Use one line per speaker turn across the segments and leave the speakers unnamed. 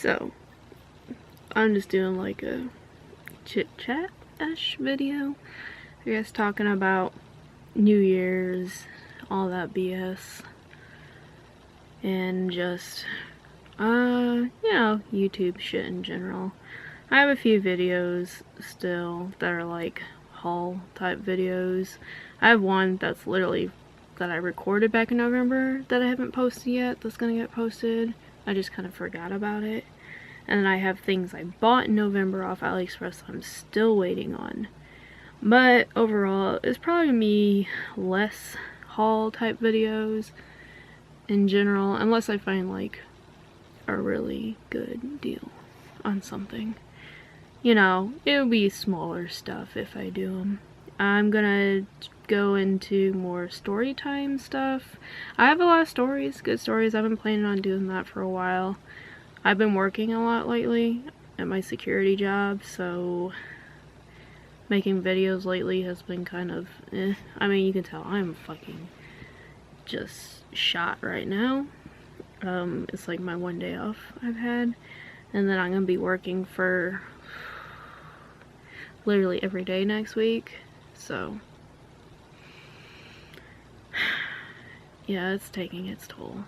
So, I'm just doing like a chit chat-ish video. I guess talking about New Year's, all that BS. And just, you know, YouTube shit in general. I have a few videos still that are like haul type videos. I have one that's literally that I recorded back in November that I haven't posted yet, that's gonna get posted. I just kind of forgot about it. And then I have things I bought in November off AliExpress that I'm still waiting on. But overall, it's probably gonna be less haul type videos in general, unless I find like a really good deal on something. You know, it would be smaller stuff if I do them. I'm gonna go into more story time stuff. I have a lot of stories, good stories. I've been planning on doing that for a while. I've been working a lot lately at my security job, so making videos lately has been kind of I mean, you can tell I'm fucking just shot right now. It's like my one day off I've had, and then I'm gonna be working for literally every day next week, so yeah, it's taking its toll.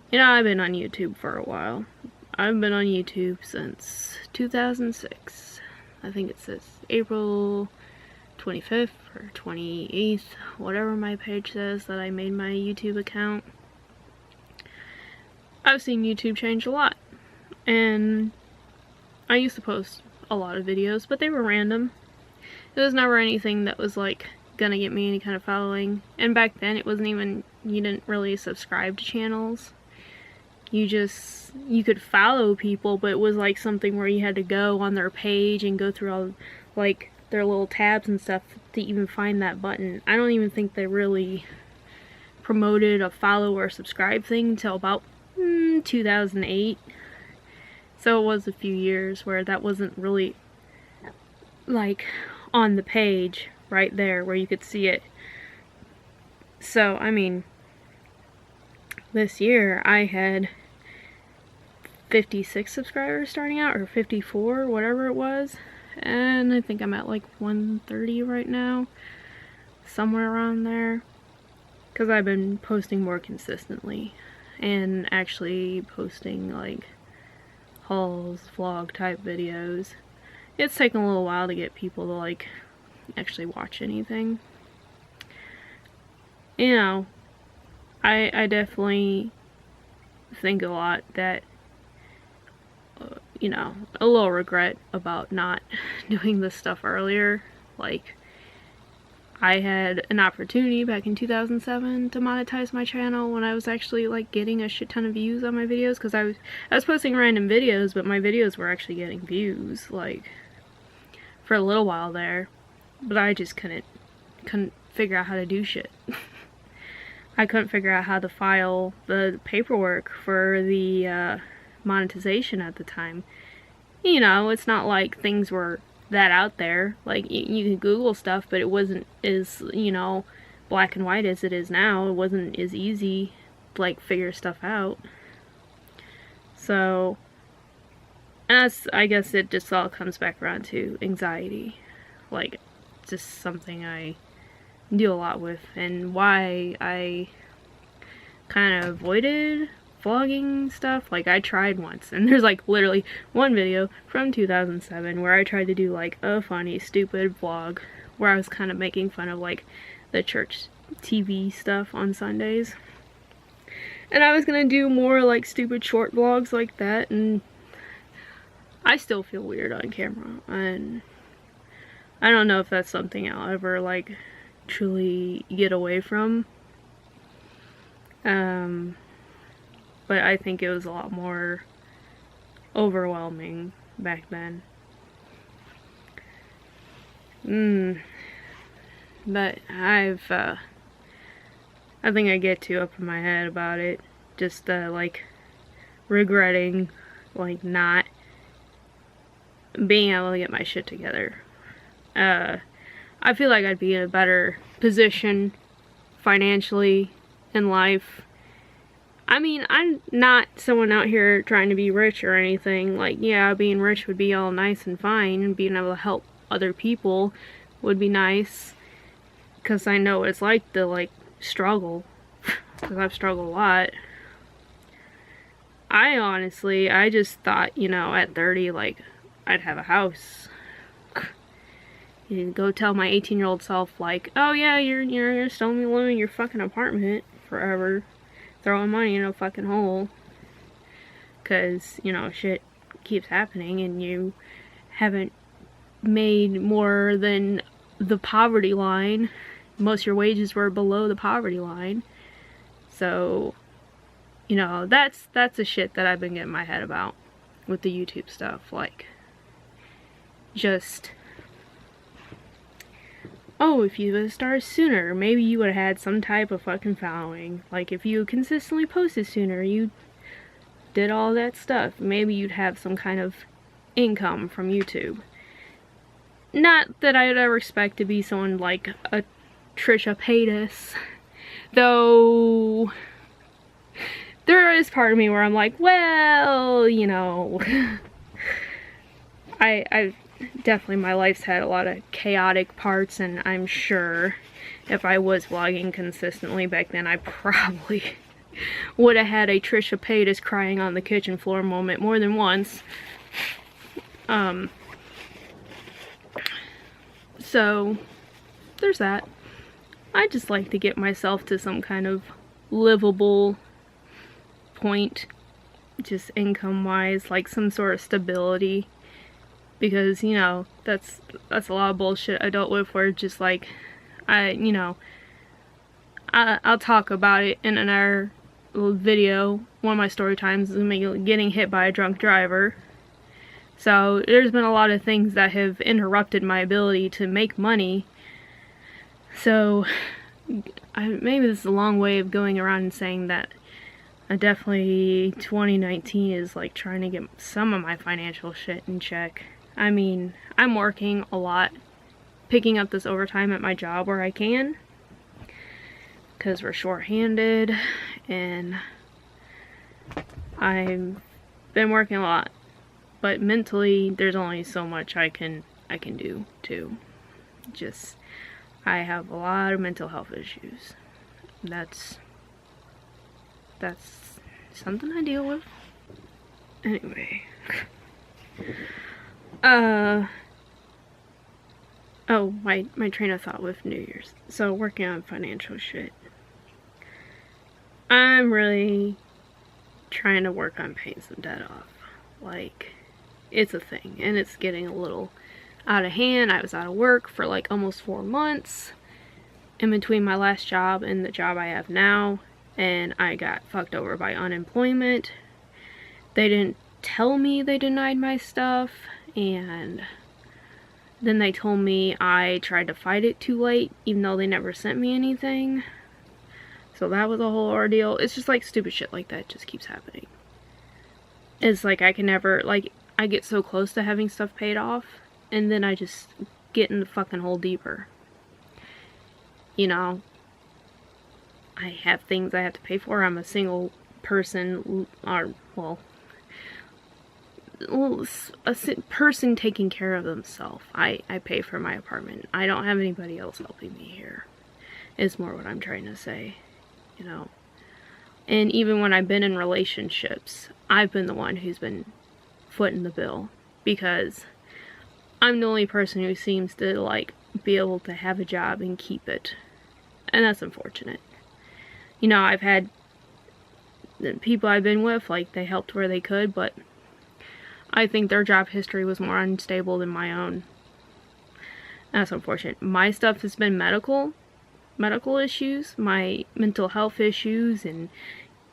You know, I've been on YouTube for a while. I've been on YouTube since 2006. I think it says April 25th or 28th, whatever my page says, that I made my YouTube account. I've seen YouTube change a lot, and I used to post a lot of videos, but they were random. It was never anything that was like gonna get me any kind of following, and back then it wasn't even, you didn't really subscribe to channels. You could follow people, but it was like something where you had to go on their page and go through all like their little tabs and stuff to even find that button. I don't even think they really promoted a follow or subscribe thing until about 2008. So it was a few years where that wasn't really like on the page right there where you could see it. So I mean, this year I had 56 subscribers starting out, or 54, whatever it was, and I think I'm at like 130 right now, somewhere around there, because I've been posting more consistently and actually posting like hauls, vlog type videos. It's taken a little while to get people to like actually watch anything. You know, I definitely think a lot that, you know, a little regret about not doing this stuff earlier. Like, I had an opportunity back in 2007 to monetize my channel when I was actually like getting a shit ton of views on my videos, because I was posting random videos, but my videos were actually getting views like for a little while there, but I just couldn't figure out how to do shit. I couldn't figure out how to file the paperwork for the monetization at the time. You know, it's not like things were that out there. Like, you can Google stuff, but it wasn't as, you know, black and white as it is now. It wasn't as easy to like figure stuff out. So, I guess it just all comes back around to anxiety. Like, just something I deal a lot with, and why I kind of avoided vlogging stuff. Like, I tried once, and there's like literally one video from 2007 where I tried to do like a funny, stupid vlog where I was kind of making fun of like the church TV stuff on Sundays. And I was gonna do more like stupid short vlogs like that, and I still feel weird on camera, and I don't know if that's something I'll ever like truly get away from. But I think it was a lot more overwhelming back then. But I think I get too up in my head about it. Just like regretting like not being able to get my shit together. I feel like I'd be in a better position financially in life I mean, I'm not someone out here trying to be rich or anything. Like, yeah, being rich would be all nice and fine, and being able to help other people would be nice. Because I know what it's like to, like, struggle. Because I've struggled a lot. I just thought, you know, at 30, like, I'd have a house. You go tell my 18-year-old self, like, oh yeah, you're still living in your fucking apartment forever, throwing money in a fucking hole, because, you know, shit keeps happening, and you haven't made more than the poverty line. Most of your wages were below the poverty line. So, you know, that's the shit that I've been getting my head about with the YouTube stuff. Like, just, oh, if you would have started sooner, maybe you would have had some type of fucking following. Like, if you consistently posted sooner, you did all that stuff, maybe you'd have some kind of income from YouTube. Not that I'd ever expect to be someone like a Trisha Paytas, though there is part of me where I'm like, well, you know, I've definitely, my life's had a lot of chaotic parts, and I'm sure if I was vlogging consistently back then, I probably would have had a Trisha Paytas crying on the kitchen floor moment more than once. So there's that. I just like to get myself to some kind of livable point, just income wise, like some sort of stability, because, you know, that's a lot of bullshit I dealt with, where just like, you know, I'll talk about it in another little video. One of my story times is me getting hit by a drunk driver. So there's been a lot of things that have interrupted my ability to make money. So maybe this is a long way of going around and saying that definitely 2019 is like trying to get some of my financial shit in check. I mean, I'm working a lot, picking up this overtime at my job where I can, because we're short-handed, and I've been working a lot. But mentally, there's only so much I can do too. Just, I have a lot of mental health issues. That's something I deal with. Anyway. Oh, my train of thought with New Year's. So, working on financial shit. I'm really trying to work on paying some debt off. Like, it's a thing, and it's getting a little out of hand. I was out of work for like almost 4 months in between my last job and the job I have now, and I got fucked over by unemployment. They didn't tell me they denied my stuff, and then they told me I tried to fight it too late, even though they never sent me anything. So that was a whole ordeal. It's just like stupid shit like that just keeps happening. It's like I can never, like, I get so close to having stuff paid off, and then I just get in the fucking hole deeper. You know, I have things I have to pay for. I'm a single person, or, well, a person taking care of themselves. I pay for my apartment. I don't have anybody else helping me here, is more what I'm trying to say, you know. And even when I've been in relationships, I've been the one who's been footing the bill, because I'm the only person who seems to, like, be able to have a job and keep it. And that's unfortunate. You know, I've had the people I've been with, like, they helped where they could, but I think their job history was more unstable than my own. That's unfortunate. My stuff has been medical issues, my mental health issues, and,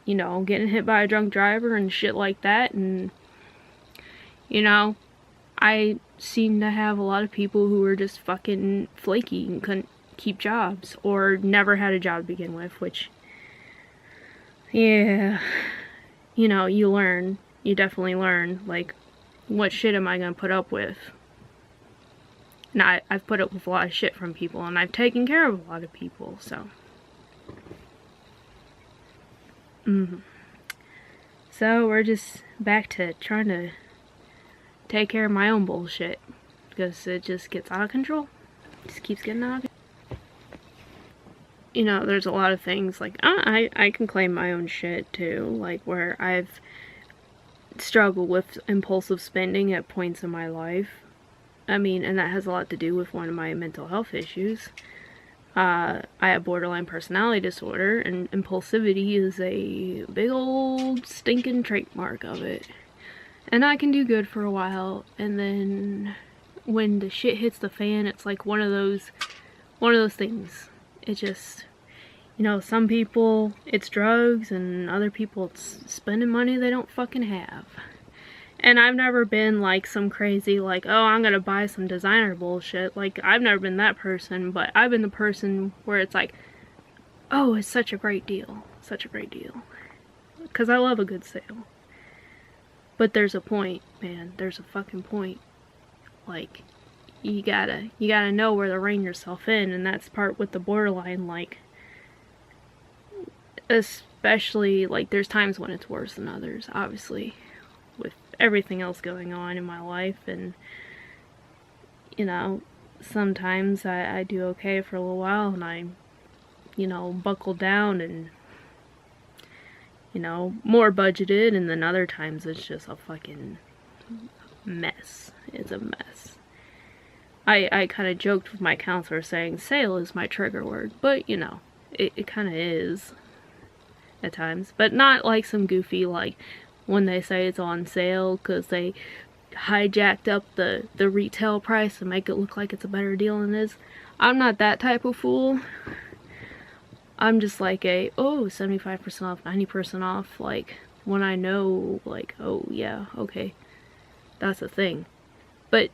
you know, getting hit by a drunk driver and shit like that. And, you know, I seem to have a lot of people who were just fucking flaky and couldn't keep jobs, or never had a job to begin with, which, yeah, you know, you learn. You definitely learn, like, what shit am I gonna put up with? Now, I've put up with a lot of shit from people, and I've taken care of a lot of people, so. So we're just back to trying to take care of my own bullshit, because it just gets out of control. It just keeps getting out of control. You know, there's a lot of things, like, I can claim my own shit too, like, where I've struggled with impulsive spending at points in my life. I mean, and that has a lot to do with one of my mental health issues. I have borderline personality disorder, and impulsivity is a big old stinking trademark of it. And I can do good for a while, and then when the shit hits the fan, it's like one of those things. It just, you know, some people it's drugs, and other people it's spending money they don't fucking have. And I've never been like some crazy, like, oh, I'm gonna buy some designer bullshit. Like, I've never been that person, but I've been the person where it's like, oh, it's such a great deal. Such a great deal. Because I love a good sale. But there's a point, man. There's a fucking point. Like, you gotta know where to rein yourself in, and that's part with the borderline, like, especially, like, there's times when it's worse than others, obviously, with everything else going on in my life. And, you know, sometimes I do okay for a little while, and I, you know, buckle down and, you know, more budgeted, and then other times it's just a fucking mess. It's a mess. I kind of joked with my counselor saying sale is my trigger word, but, you know, it kind of is at times, but not like some goofy, like, when they say it's on sale because they hijacked up the retail price and make it look like it's a better deal than it is. I'm not that type of fool. I'm just like a, oh, 75% off, 90% off, like, when I know, like, oh, yeah, okay, that's a thing. But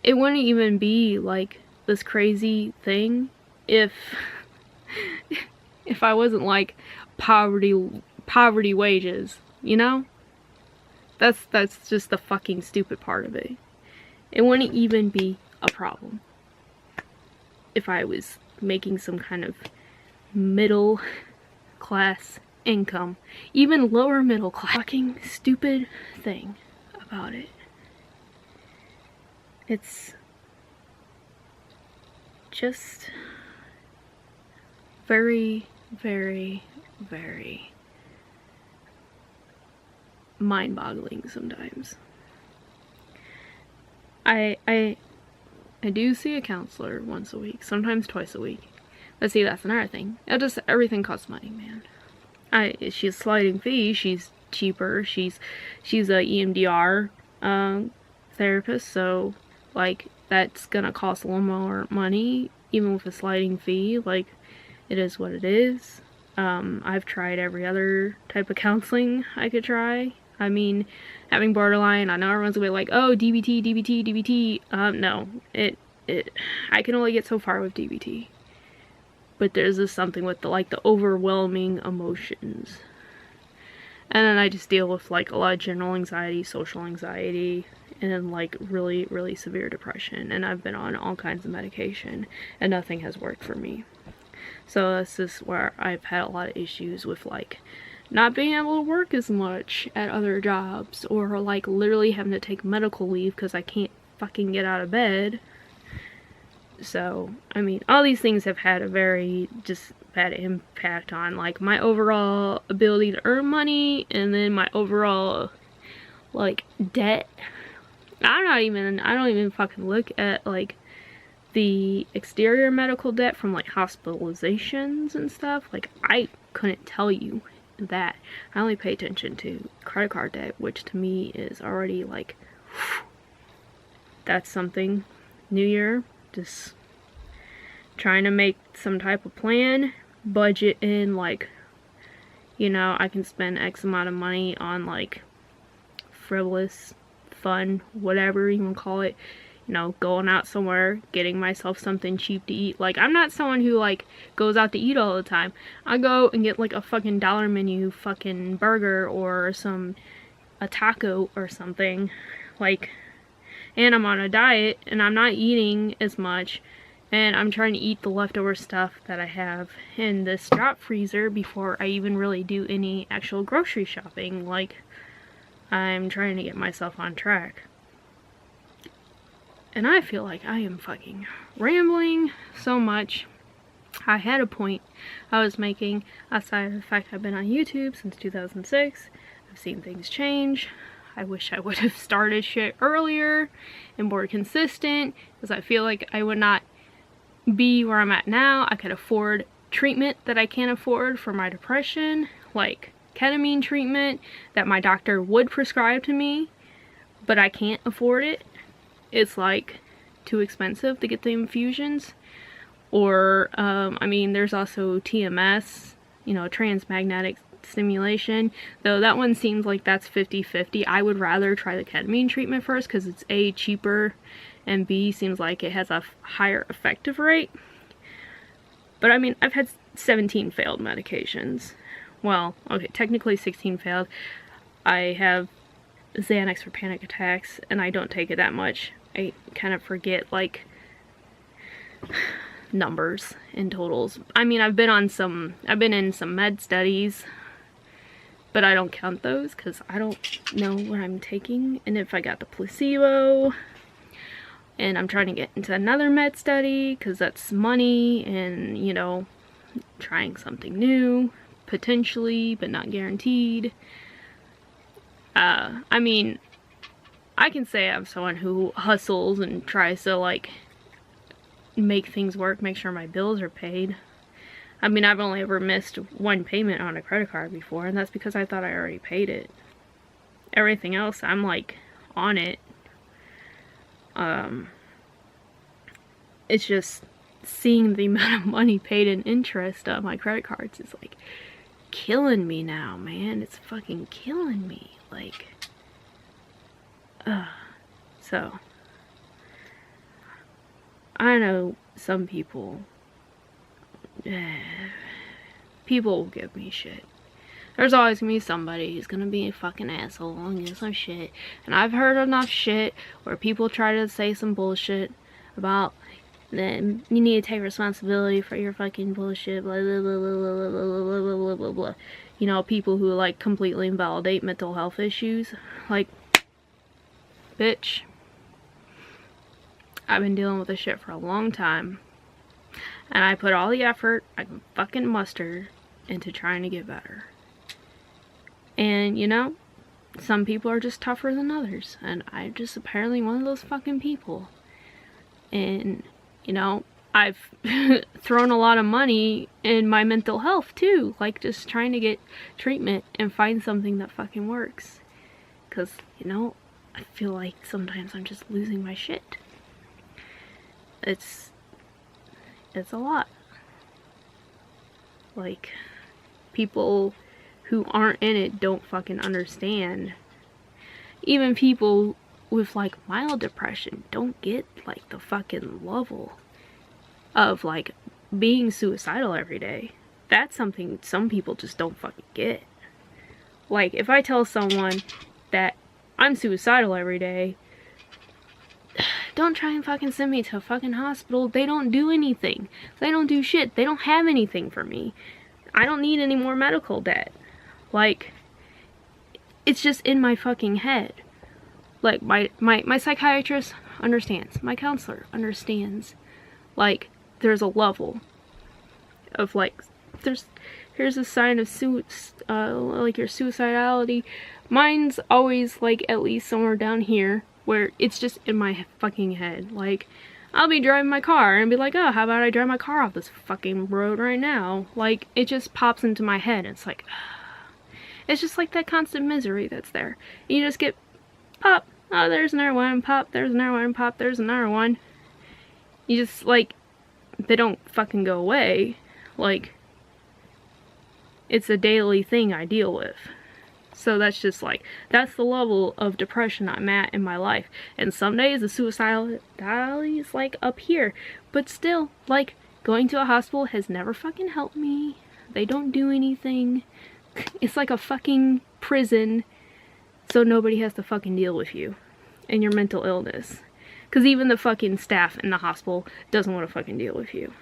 it wouldn't even be, like, this crazy thing if I wasn't, like, poverty wages, you know? That's just the fucking stupid part of it. It wouldn't even be a problem if I was making some kind of middle class income, even lower middle class. Fucking stupid thing about it. It's just very, very, very mind-boggling sometimes. I do see a counselor once a week, sometimes twice a week. But see, that's another thing. Everything costs money, man. She's sliding fee. She's cheaper. She's a EMDR therapist, so, like, that's gonna cost a little more money, even with a sliding fee. Like, it is what it is. I've tried every other type of counseling I could try. I mean, having borderline, I know everyone's gonna be like, oh, DBT, DBT, DBT. No, I can only get so far with DBT. But there's just something with the overwhelming emotions. And then I just deal with, like, a lot of general anxiety, social anxiety, and, like, really, really severe depression. And I've been on all kinds of medication, and nothing has worked for me. So that's just where I've had a lot of issues with, like, not being able to work as much at other jobs, or, like, literally having to take medical leave because I can't fucking get out of bed. So, I mean, all these things have had a very just bad impact on, like, my overall ability to earn money, and then my overall, like, debt. I don't even fucking look at, like, the exterior medical debt from, like, hospitalizations and stuff. Like, I couldn't tell you that. I only pay attention to credit card debt, which to me is already, like, that's something. New year, just trying to make some type of plan, budget in, like, you know, I can spend X amount of money on, like, frivolous, fun, whatever you want to call it, you know, going out somewhere, getting myself something cheap to eat. Like, I'm not someone who, like, goes out to eat all the time. I go and get, like, a fucking dollar menu fucking burger or a taco or something, like, and I'm on a diet, and I'm not eating as much, And I'm trying to eat the leftover stuff that I have in this drop freezer before I even really do any actual grocery shopping. Like, I'm trying to get myself on track. And I feel like I am fucking rambling so much. I had a point I was making outside of the fact I've been on YouTube since 2006. I've seen things change. I wish I would have started shit earlier and more consistent, because I feel like I would not be where I'm at now. I could afford treatment that I can't afford for my depression, like ketamine treatment that my doctor would prescribe to me, but I can't afford it. It's like too expensive to get the infusions. Or, I mean, there's also TMS, you know, transmagnetic stimulation, though that one seems like that's 50-50. I would rather try the ketamine treatment first because it's A, cheaper, and B, seems like it has a higher effective rate. But I mean, I've had 17 failed medications. Well, okay, technically 16 failed. I have Xanax for panic attacks, and I don't take it that much. I kind of forget, like, numbers and totals. I mean, I've been in some med studies, but I don't count those because I don't know what I'm taking and if I got the placebo. And I'm trying to get into another med study because that's money and, you know, trying something new, potentially, but not guaranteed. I mean, I can say I'm someone who hustles and tries to, like, make things work, make sure my bills are paid. I mean, I've only ever missed one payment on a credit card before, and that's because I thought I already paid it. Everything else, I'm, like, on it. It's just seeing the amount of money paid in interest on my credit cards is, like, killing me now, man. It's fucking killing me. Like, so, I know some people will give me shit. There's always gonna be somebody who's gonna be a fucking asshole and give some shit. And I've heard enough shit where people try to say some bullshit about then you need to take responsibility for your fucking bullshit, blah blah blah blah blah blah blah blah blah blah. You know, people who like completely invalidate mental health issues. Like, bitch, I've been dealing with this shit for a long time, and I put all the effort I can fucking muster into trying to get better. And, you know, some people are just tougher than others, and I'm just apparently one of those fucking people. And, you know, I've thrown a lot of money in my mental health too, like just trying to get treatment and find something that fucking works. Because, you know, I feel like sometimes I'm just losing my shit. It's a lot. Like, people who aren't in it don't fucking understand. Even people with like mild depression don't get like the fucking level of like being suicidal every day. That's something some people just don't fucking get. Like, if I tell someone that I'm suicidal every day, don't try and fucking send me to a fucking hospital. They don't do anything. They don't do shit. They don't have anything for me. I don't need any more medical debt. Like, it's just in my fucking head. Like, my psychiatrist understands. My counselor understands. Like, there's a level of, like, here's a sign of like your suicidality. Mine's always, like, at least somewhere down here, where it's just in my fucking head. Like, I'll be driving my car and be like, oh, how about I drive my car off this fucking road right now? Like, it just pops into my head. It's like, it's just like that constant misery that's there. You just get pop, oh, there's another one, pop, there's another one, pop, there's another one. You just, like, they don't fucking go away. Like, it's a daily thing I deal with. So that's just like, that's the level of depression I'm at in my life. And some days the suicidality is like up here. But still, like, going to a hospital has never fucking helped me. They don't do anything. It's like a fucking prison. So nobody has to fucking deal with you and your mental illness. Because even the fucking staff in the hospital doesn't want to fucking deal with you.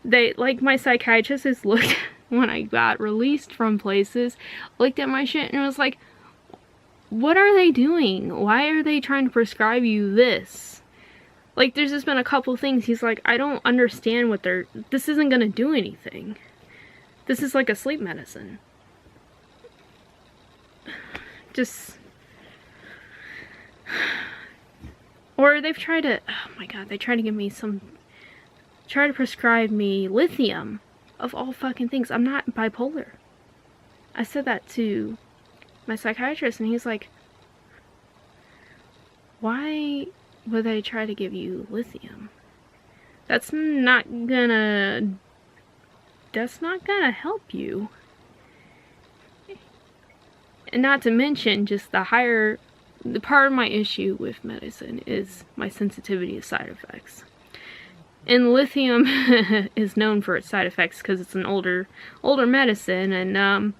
They, like, my psychiatrist has looked, when I got released from places, looked at my shit and was like, what are they doing? Why are they trying to prescribe you this? Like, there's just been a couple things. He's like, I don't understand what this isn't gonna do anything. This is like a sleep medicine. Just... Or they've tried to, oh my god, they tried to give me try to prescribe me lithium, of all fucking things. I'm not bipolar. I said that to my psychiatrist, and he's like, why would they try to give you lithium? That's not gonna help you. And not to mention, just the part of my issue with medicine is my sensitivity to side effects. And lithium is known for its side effects because it's an older medicine, and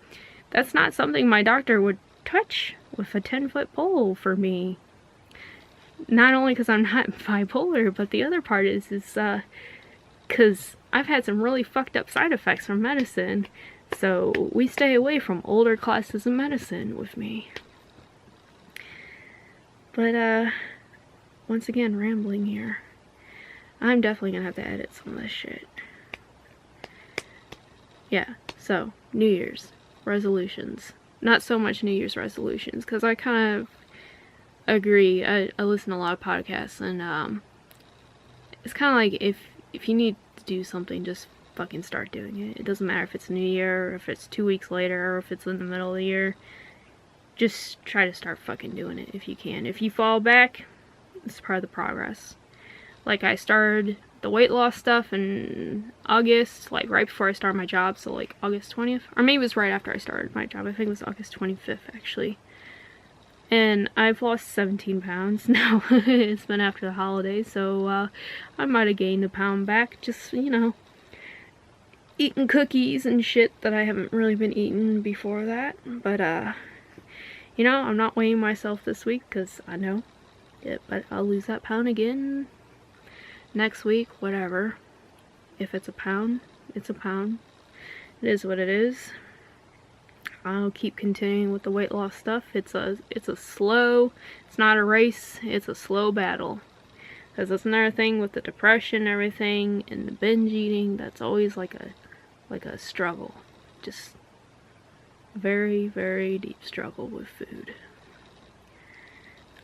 that's not something my doctor would touch with a 10-foot pole for me. Not only because I'm not bipolar, but the other part is because I've had some really fucked up side effects from medicine, so we stay away from older classes of medicine with me. But, once again, rambling here. I'm definitely gonna have to edit some of this shit. Yeah, so, New Year's resolutions. Not so much New Year's resolutions, because I kind of agree. I listen to a lot of podcasts, and, it's kind of like, if you need to do something, just fucking start doing it. It doesn't matter if it's New Year, or if it's 2 weeks later, or if it's in the middle of the year. Just try to start fucking doing it if you can. If you fall back, it's part of the progress. Like, I started the weight loss stuff in August, like right before I started my job, so like August 20th, or maybe it was right after I started my job. I think it was August 25th actually. And I've lost 17 pounds now. It's been after the holidays, so I might have gained a pound back, just, you know, eating cookies and shit that I haven't really been eating before that. But you know, I'm not weighing myself this week because I know it, but I'll lose that pound again next week, whatever. If it's a pound, it's a pound. It is what it is. I'll keep continuing with the weight loss stuff. It's a slow, it's not a race, it's a slow battle. Because that's another thing with the depression and everything, and the binge eating, that's always like a struggle. Just very, very deep struggle with food.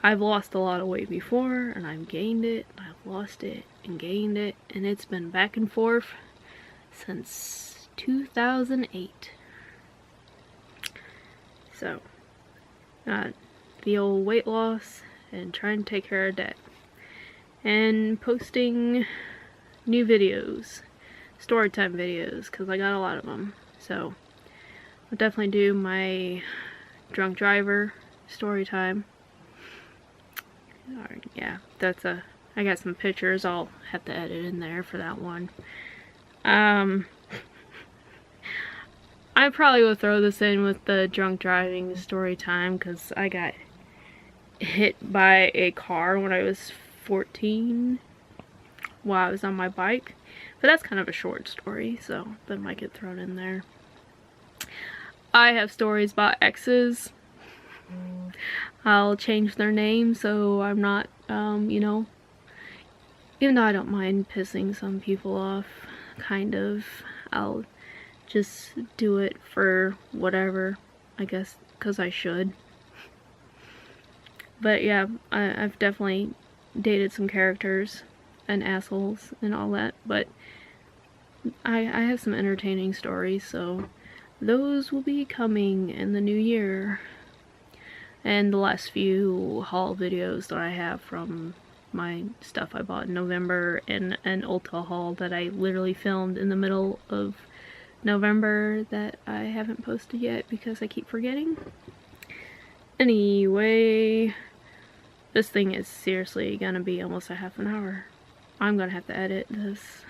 I've lost a lot of weight before, and I've gained it, I've lost it, and gained it, and it's been back and forth since 2008. So, the old weight loss, and trying to take care of that. And posting new videos, storytime videos, because I got a lot of them. So, I'll definitely do my drunk driver story time. Yeah, I got some pictures I'll have to edit in there for that one. I probably will throw this in with the drunk driving story time, because I got hit by a car when I was 14 while I was on my bike. But that's kind of a short story, so that might get thrown in there. I have stories about exes. I'll change their name so I'm not, you know, even though I don't mind pissing some people off, kind of, I'll just do it for whatever, I guess, because I should. But yeah, I've definitely dated some characters and assholes and all that, but I have some entertaining stories, so those will be coming in the new year. And the last few haul videos that I have from my stuff I bought in November, and an Ulta haul that I literally filmed in the middle of November that I haven't posted yet because I keep forgetting. Anyway, this thing is seriously gonna be almost a half an hour. I'm gonna have to edit this.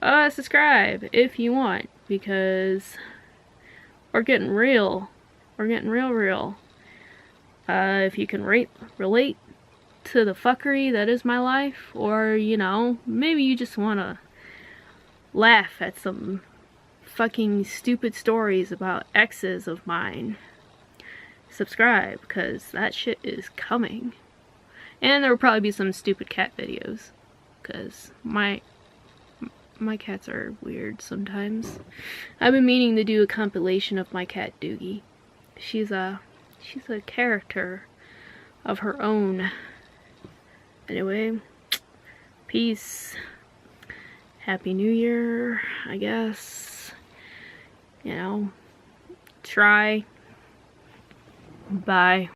Subscribe if you want, because we're getting real. We're getting real. If you can relate to the fuckery that is my life, or, you know, maybe you just want to laugh at some fucking stupid stories about exes of mine, subscribe, because that shit is coming. And there will probably be some stupid cat videos, because my cats are weird sometimes. I've been meaning to do a compilation of my cat Doogie. She's a character of her own. Anyway, peace. Happy New Year, I guess. You know, try. Bye.